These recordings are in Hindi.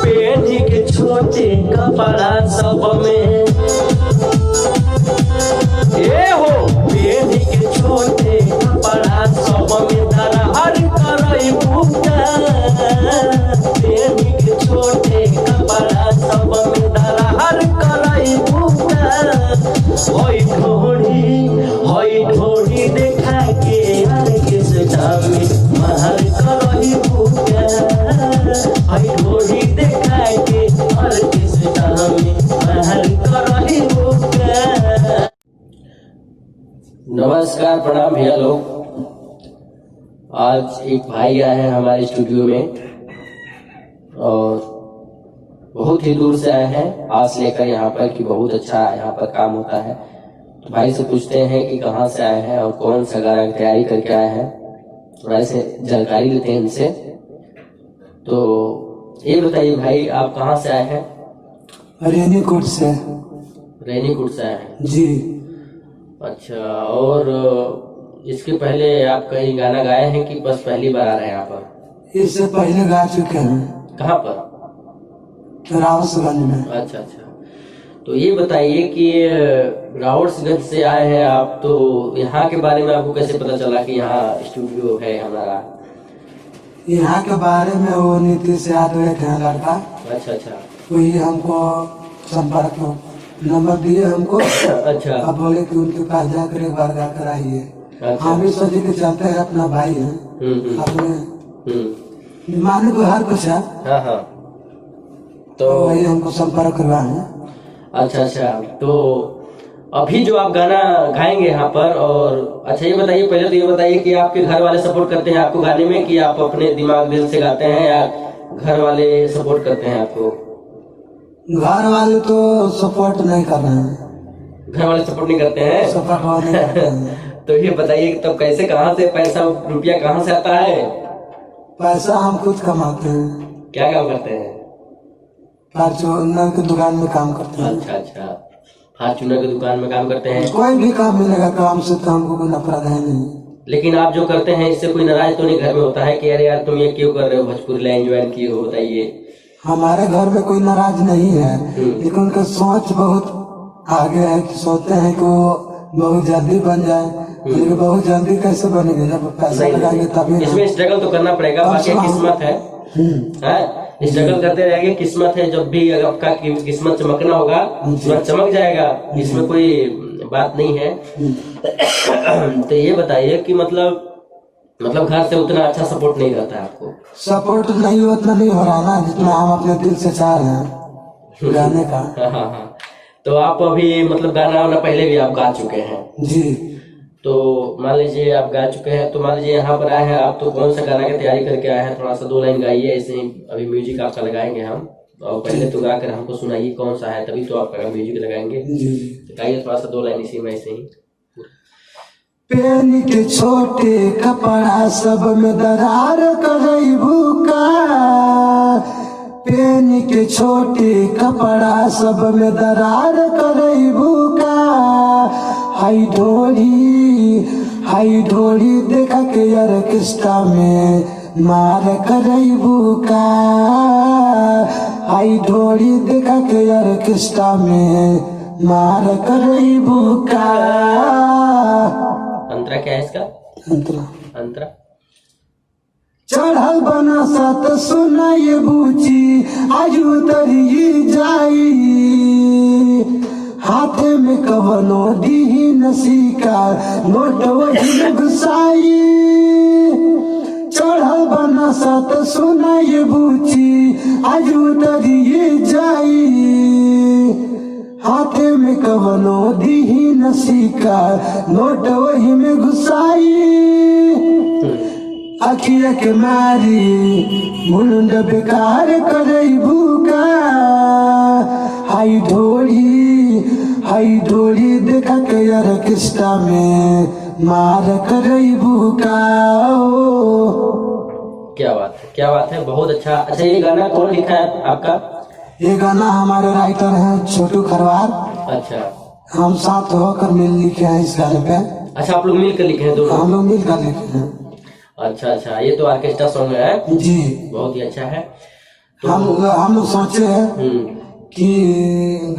पेनी के छोटे कपड़ा सब में ए हो पेनी के छोटे कपड़ा सब में दरार करई बुका पेनी के छोटे कपड़ा सब में दरार करई बुका होई ढोड़ी देखा के यार के सजामी महर करई बुका होई ढोड़ी देखा के यार के सजामी महर करई बुका। नमस्कार प्रणाम भैया लोग। आज एक भाई आए हैं हमारे स्टूडियो में और बहुत ही दूर से आए हैं आस लेकर यहाँ पर कि बहुत अच्छा यहाँ पर काम होता है। तो भाई से पूछते हैं कि कहाँ से आए हैं और कौन सा गाना की तैयारी करके आए हैं, थोड़ा से जानकारी लेते हैं इनसे। तो ये बताइए भाई आप कहाँ से आए हैं? रेनीकोट से। रेनीकोट से आए हैं जी। अच्छा, और इसके पहले आप कहीं गाना गाए हैं कि बस पहली बार आ रहे हैं यहाँ पर? इससे पहले गा चुके हैं। कहाँ पर? रावसगंज में। अच्छा अच्छा। तो ये बताइए कि रावसगंज से आए हैं आप, तो यहाँ के बारे में आपको कैसे पता चला कि यहाँ स्टूडियो है हमारा? यहाँ के बारे में वो नीतीश यादव थे लड़का। अच्छा अच्छा। वही हमको संपर्क नंबर दिए हमको। अच्छा। अब बोले कि उनके पास जाकर एक बार गा कर आइए। अच्छा। हम भी सोचे कि चलते हैं, अपना भाई है अपने माने को हर कुछ है। हाँ हाँ। तो वही हमको संपर्क करवा है। अच्छा अच्छा। तो अभी जो आप गाना गाएंगे यहाँ पर, और अच्छा ये बताइए, पहले तो ये बताइए कि आपके घर वाले सपोर्ट करते हैं आपको गाने में कि आप अपने दिमाग दिल से गाते हैं या घर वाले सपोर्ट करते हैं आपको? घर वाले तो सपोर्ट नहीं कर रहे हैं। घर वाले सपोर्ट नहीं करते हैं? सपोर्ट नहीं करते हैं। तो ये बताइए तब कैसे, कहाँ से पैसा रुपया कहाँ से आता है? पैसा हम खुद कमाते हैं। क्या काम करते हैं? फार्चूनर की दुकान में काम करते हैं। अच्छा अच्छा, फार्चूनर की दुकान में काम करते हैं। कोई भी काम मिलेगा काम से तो हमको कोई नफरत है नहीं। लेकिन आप जो करते हैं इससे कोई नाराज तो नहीं घर में होता है कि अरे यार तुम ये क्यों कर रहे हो, भोजपुरी लाइन ज्वाइन किए हो? बताइए। हमारे घर में कोई नाराज नहीं है, लेकिन उनका सोच बहुत आगे है कि सोचते हैं कि वो बहुत जल्दी बन जाए। लेकिन बहुत जल्दी कैसे बनेंगे जब पैसा लगाएंगे तभी। इसमें स्ट्रगल तो करना पड़ेगा, बाकी किस्मत है। स्ट्रगल करते रहेंगे, किस्मत है। जब भी अगर आपका किस्मत चमकना होगा चमक जाएगा, इसमें कोई बात नहीं है। तो ये बताइए कि मतलब घर से उतना अच्छा सपोर्ट नहीं रहता है आपको? सपोर्ट नहीं उतना नहीं हो रहा ना जितना हम अपने दिल से चाह रहे हैं गाने का। हाँ। तो आप अभी मतलब गाना वाना पहले भी आप गा चुके हैं? जी। तो मान लीजिए आप गा चुके हैं, तो मान लीजिए यहाँ पर आए हैं आप, तो कौन सा गाना की तैयारी करके आए हैं? थोड़ा सा 2 लाइन गाइए, ऐसे ही अभी म्यूजिक आपका लगाएंगे हम, और पहले तो गा कर हमको सुनाइए कौन सा है, तभी तो आपका म्यूजिक लगाएंगे। तो गाइए थोड़ा सा 2 लाइन इसी में ऐसे ही। पेन के छोटे कपड़ा सब में दरार करई भूका, पेन के छोटे कपड़ा सब में दरार करई भूका। हाई ढोली देखा के ऑर्केस्ट्रा में मार करई भूका। हाई ढोली देखा के ऑर्केस्ट्रा में मार करई भूका। अंतरा क्या है इसका? अंतरा चढ़ल बना सत सुनाई बूची आज उतरी जाई। हाथ में कवनो दी नसीका नोट वही घुसाई। चढ़ल बना सत सुनाई बूची आज उतरी जाई। हाथ में कवनो दी नसीका नोट वही में घुसाई। अखिया के मारी मुंड बेकार करई भूका। हाई ढोली देखा के ऑर्केस्ट्रा में मार करई भूका। क्या बात है, बहुत अच्छा। अच्छा ये गाना कौन लिखा है आपका? ये गाना हमारे राइटर हैं छोटू खरवार। अच्छा। हम साथ होकर मिल लिखे हैं इस गाने पे। अच्छा, आप लोग मिलकर लिखे हैं दोनों? हम लोग मिलकर लिखे हैं। अच्छा, ये तो ऑर्केस्ट्रा सॉन्ग है जी, बहुत ही अच्छा है। हम लोग सोचे हैं कि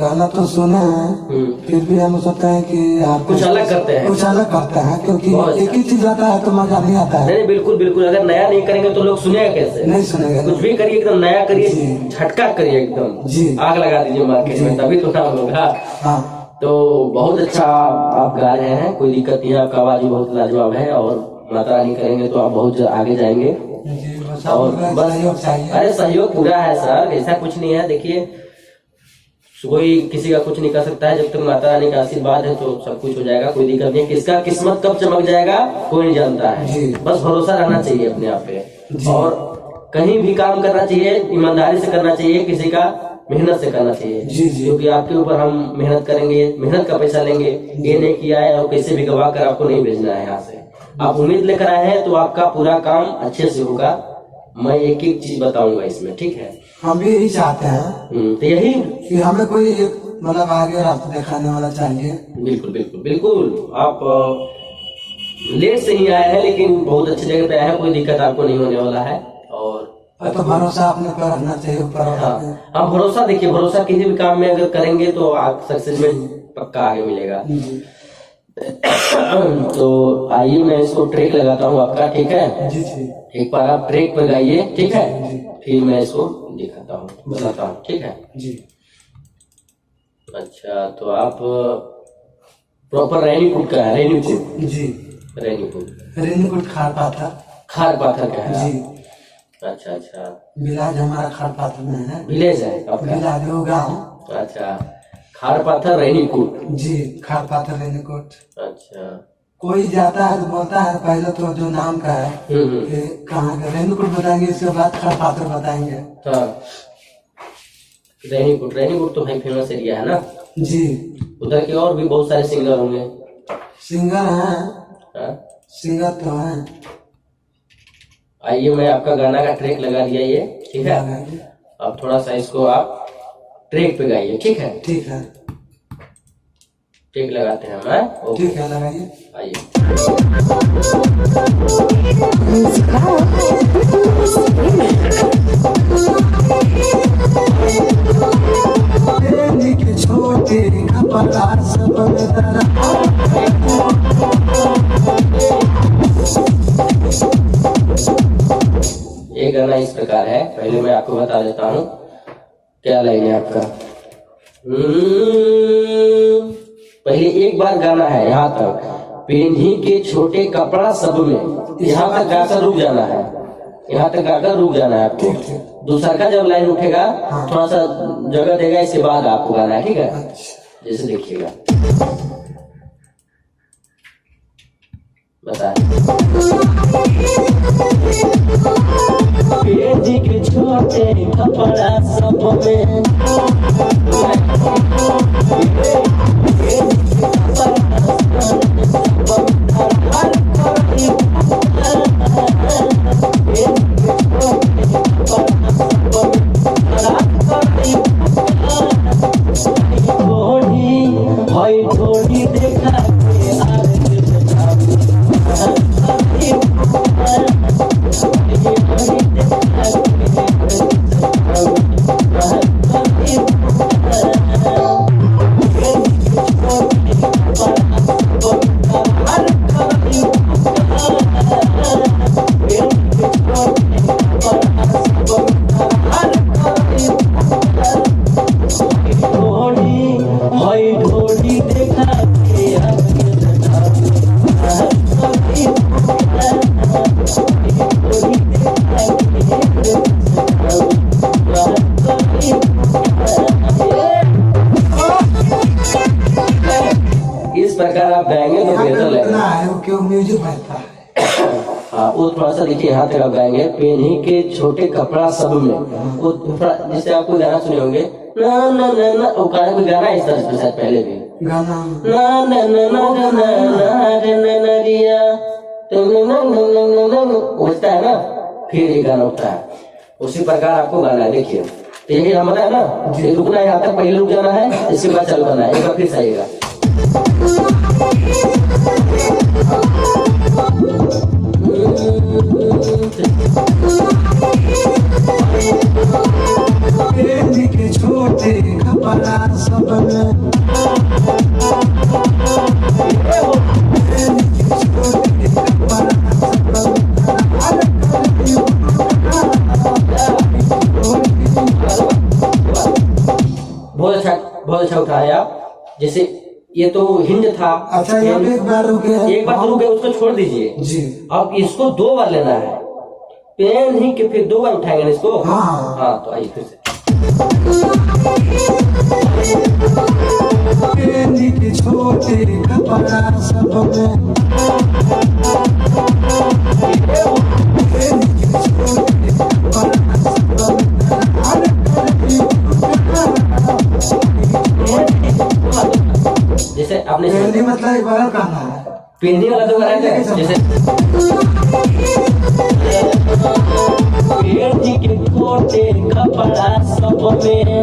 गाना तो सुने हैं, फिर भी हम सोचते हैं कि आप कुछ अलग करते हैं, कुछ अलग करते हैं, क्योंकि बहुत एक ही चीज आता है तो मजा नहीं आता है। नहीं बिल्कुल बिल्कुल, अगर नया नहीं करेंगे तो लोग सुनेगा कैसे? नहीं सुनेगा। कुछ भी करिए, एकदम नया करिए, झटका करिए, एकदम जी आग लगा दीजिए मार्केट में, तभी तो नाम होगा। हाँ तो बहुत अच्छा आप गा रहे हैं, कोई दिक्कत नहीं है, आपका आवाज भी बहुत लाजवाब है, और माता रानी करेंगे तो आप बहुत आगे जाएंगे। जी, बस और आप लोग बस सहयोग चाहिए। अरे सहयोग पूरा है सर, ऐसा कुछ नहीं है। देखिए कोई किसी का कुछ नहीं कर सकता है, जब तक माता रानी का आशीर्वाद है तो सब कुछ हो जाएगा, कोई दिक्कत नहीं। किसका किस्मत कब चमक जाएगा कोई नहीं जानता है, बस भरोसा रहना चाहिए अपने आप पे, और कहीं भी काम करना चाहिए ईमानदारी से करना चाहिए, किसी का मेहनत से करना चाहिए। क्योंकि आपके ऊपर हम मेहनत करेंगे, मेहनत का पैसा लेंगे, ये नहीं किया है और कैसे भी गवा कर आपको नहीं भेजना है यहाँ से। आप उम्मीद लेकर आए हैं तो आपका पूरा काम अच्छे से होगा। मैं एक एक चीज बताऊंगा इसमें, ठीक है? हम भी यही चाहते हैं तो यही कि हमें कोई एक मतलब आगे रास्ता दिखाने वाला चाहिए। बिल्कुल बिल्कुल बिल्कुल। आप लेट से ही आए हैं, लेकिन बहुत अच्छी जगह पे आए हैं, कोई दिक्कत आपको नहीं होने वाला है। और तो भरोसा अपने पर रखना चाहिए ऊपर वाला पे। हाँ भरोसा, देखिए भरोसा किसी भी काम में अगर करेंगे तो आप सक्सेस में पक्का आगे मिलेगा। तो आइए मैं इसको ट्रैक लगाता हूँ आपका, ठीक है? जी जी एक बार आप ट्रैक पर गाइए, ठीक है? फिर मैं इसको दिखाता हूँ, बताता हूँ, ठीक है? जी। अच्छा तो आप प्रॉपर रैनीकुट का है? रैनीकुट जी रैनीकुट खार पाथर का है जी। अच्छा अच्छा, विलेज हमारा खार पाथर में है। विलेज है आपका? विलेज वो गाँव। अच्छा, खार पाथर रैनीकुट जी, खार पाथर रैनीकुट। अच्छा, कोई जाता है तो बोलता है पहले तो जो नाम का है कि कहाँ का, रैनीकुट बताएंगे, इसके बाद खार पाथर बताएंगे। हाँ रैनीकुट तो है फेमस एरिया है ना जी। उधर के और भी बहुत सारे सिंगर होंगे। सिंगर हैं, हाँ? सिंगर तो हैं। आइए मैं आपका गाना का ट्रैक लगा दिया ये, ठीक है? अब थोड़ा सा इसको आप ट्रैक पे गाइए, ठीक है? ठीक है, ट्रैक लगाते हैं हम। ठीक है, लगाइए। आइए छोटे कपड़ा सब ये गाना इस प्रकार है, पहले मैं आपको बता देता हूँ क्या लाइन है आपका। पहले एक बार गाना है यहाँ तक, पेन्ही के छोटे कपड़ा सब में, यहाँ तक गाकर रुक जाना है, यहाँ तक गाकर रुक जाना है आपको। दूसरा का जब लाइन उठेगा थोड़ा सा जगह देगा, इसके बाद आपको गाना है, ठीक है? जैसे देखिएगा, बता पेन्ही के छोटे कपड़ा सब में, इस प्रकार आप गाएंगे तो बेहतर लगेगा। क्यों म्यूजिक बजता है। हाँ वो थोड़ा सा देखिए, यहाँ तक आप गाएंगे, पेन्ही के छोटे कपड़ा सब में, वो जिससे आपको गाना सुने होंगे ना ना ना ना, वो गाना कोई गाना इस तरह से शायद पहले भी गाना ना ना ना ना ना ना ना रिया उठता है ना, फिर ये गाना उठता है, उसी प्रकार आपको गाना है। देखिए तो यही हमारा है ना, ये रुकना है यहाँ तक, पहले रुक जाना है, इसके बाद चालू करना है, एक बार फिर से आइएगा। छोटे कपड़ा सब में बहुत अच्छा उठाया आप। जैसे ये तो हिंद था। अच्छा ये एक बार रुके, एक बार रुके, उसको छोड़ दीजिए जी। अब इसको 2 बार लेना है, पेन ही के फिर 2 बार उठाएंगे इसको। हाँ तो आइए फिर से। छोटे कपड़ा सब में जैसे आपने मतलब एक बार कहना है, पेंदी वाला तो कराया था। जैसे पेंदी के छोटे कपड़ा सब में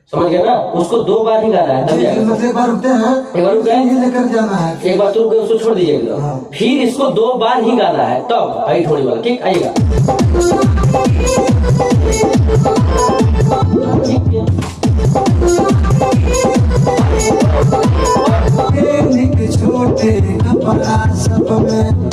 समझ गया ना। उसको 2 बार ही गाना है, एक बार रुकते हैं, एक बार रुक गए, लेकर जाना है, एक बार तो रुक गए, उसको छोड़ दीजिएगा। हाँ। फिर इसको 2 बार ही गाना है, तब आई थोड़ी वाला। ठीक आइएगा। छोटे कपड़ा सब में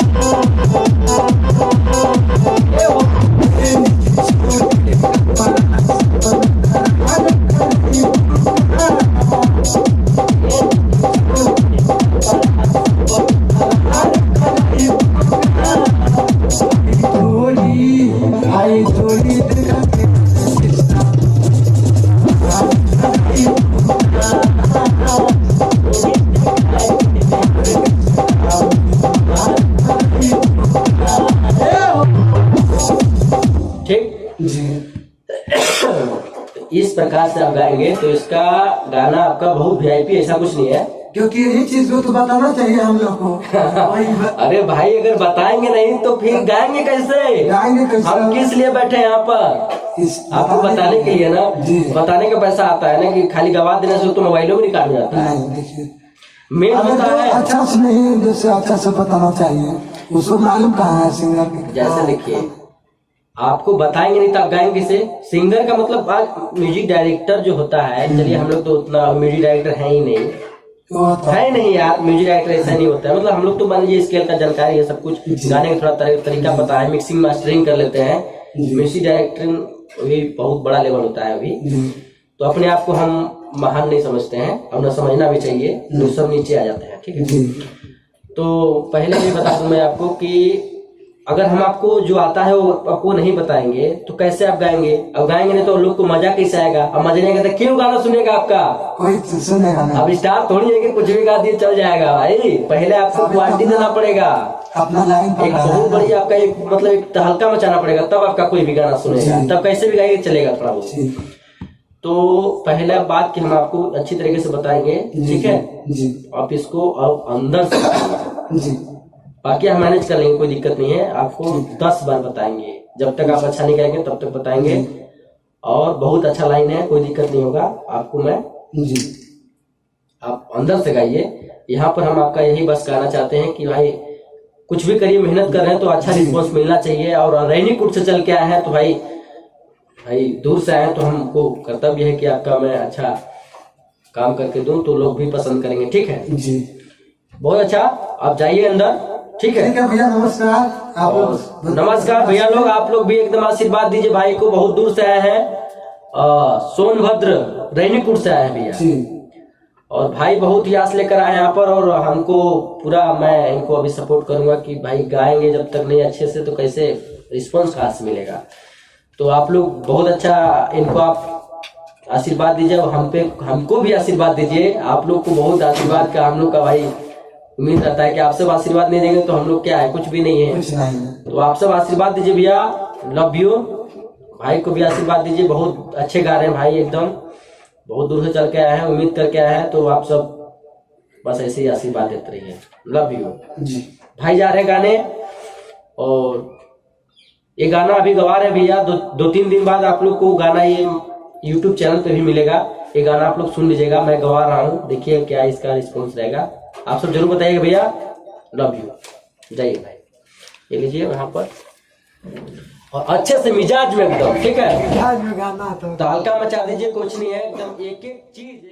इस प्रकार से आप गाएंगे तो इसका गाना आपका बहुत वीआईपी, ऐसा कुछ नहीं है। क्योंकि यही चीज को तो बताना चाहिए हम लोग को। अरे भाई अगर बताएंगे नहीं तो फिर गाएंगे कैसे? हम किस लिए बैठे यहाँ पर? आपको बताने के लिए ना। बताने का पैसा आता है ना, कि खाली गवा देने से तो मोबाइलों में निकाल जाता है। मेन होता है अच्छा से नहीं, जैसे अच्छा से बताना चाहिए, उसको मालूम कहाँ है सिंगर। जैसे देखिए, आपको बताएंगे नहीं तो आप गाएंगे किसे? सिंगर का मतलब आज म्यूजिक डायरेक्टर जो होता है, चलिए हम लोग तो उतना म्यूजिक डायरेक्टर है ही नहीं, है नहीं यार, म्यूजिक डायरेक्टर ऐसा नहीं होता है। मतलब हम लोग तो मान लीजिए स्केल का जानकारी है, सब कुछ गाने का थोड़ा तरीका पता है, मिक्सिंग मास्टरिंग कर लेते हैं। म्यूजिक डायरेक्टिंग भी बहुत बड़ा लेवल होता है अभी। तो अपने आप को हम महान नहीं समझते हैं, अपना समझना भी चाहिए, तो सब नीचे आ जाते हैं। ठीक है, तो पहले भी बता दूं मैं आपको कि अगर हम आपको जो आता है वो आपको नहीं बताएंगे तो कैसे आप गाएंगे? अब गाएंगे नहीं तो लोग को मजा कैसे आएगा? अब मजा नहीं आएगा तो क्यों गाना सुनेगा आपका? कोई सुनेगा नहीं। अब स्टार थोड़ी है कि कुछ भी गा दिए चल जाएगा भाई, पहले आपको क्वालिटी देना पड़ेगा, अपना लाइन एक बहुत बड़ी आपका एक मतलब एक तहलका मचाना पड़ेगा, तब आपका कोई भी गाना सुनेगा, तब कैसे भी गाएंगे चलेगा थोड़ा बहुत। तो पहला बात कि हम आपको अच्छी तरीके से बताएंगे, ठीक है? आप इसको अंदर से, बाकी हम मैनेज कर लेंगे, कोई दिक्कत नहीं है। आपको 10 बार बताएंगे, जब तक आप अच्छा नहीं गाएंगे तब तक बताएंगे। और बहुत अच्छा लाइन है, कोई दिक्कत नहीं होगा आपको। मैं आप अंदर से गाइए। यहाँ पर हम आपका यही बस कहना चाहते हैं कि भाई कुछ भी करिए, मेहनत कर रहे हैं तो अच्छा रिस्पॉन्स मिलना चाहिए। और रैनीकुट से चल के आए हैं तो भाई दूर से आए तो हमको कर्तव्य है कि आपका मैं अच्छा काम करके दूं तो लोग भी पसंद करेंगे। ठीक है जी, बहुत अच्छा। आप जाइए अंदर। ठीक है भैया, नमस्कार। आप नमस्कार भैया लोग, आप लोग भी एकदम आशीर्वाद दीजिए भाई को। बहुत दूर से आए हैं, सोनभद्र रैनीपुर से आए हैं भैया। जी और भाई बहुत ही आस लेकर आए यहाँ पर, और हमको पूरा, मैं इनको अभी सपोर्ट करूंगा कि भाई गाएंगे जब तक नहीं अच्छे से तो कैसे रिस्पॉन्स कहाँ से मिलेगा। तो आप लोग बहुत अच्छा इनको आप आशीर्वाद दीजिए, और हमको भी आशीर्वाद दीजिए। आप लोग को बहुत आशीर्वाद का हम लोग का भाई उम्मीद रहता है कि आप सब आशीर्वाद नहीं देंगे तो हम लोग क्या है, कुछ भी नहीं है। कुछ नहीं है। तो आप सब आशीर्वाद दीजिए भैया, लव यू। भाई को भी आशीर्वाद दीजिए, बहुत अच्छे गा रहे हैं भाई, एकदम बहुत दूर से चल के आए हैं, उम्मीद करके आए हैं। तो आप सब बस ऐसे ही आशीर्वाद देते रहिए, लव यू जी। भाई। जा रहे हैं गाने, और ये गाना अभी गवा रहे हैं भैया। दो तीन दिन बाद आप लोग को गाना ये YouTube चैनल पे भी मिलेगा। ये गाना आप लोग सुन लीजिएगा, मैं गवा रहा हूँ, देखिए क्या इसका रिस्पॉन्स रहेगा। आप सब जरूर बताइएगा भैया, लव यू। जाइए भाई, ये लीजिए वहां पर, और अच्छे से मिजाज में एकदम, ठीक है। मिजाज में गाना तो हल्का मचा दीजिए, कुछ नहीं है, एकदम एक एक चीज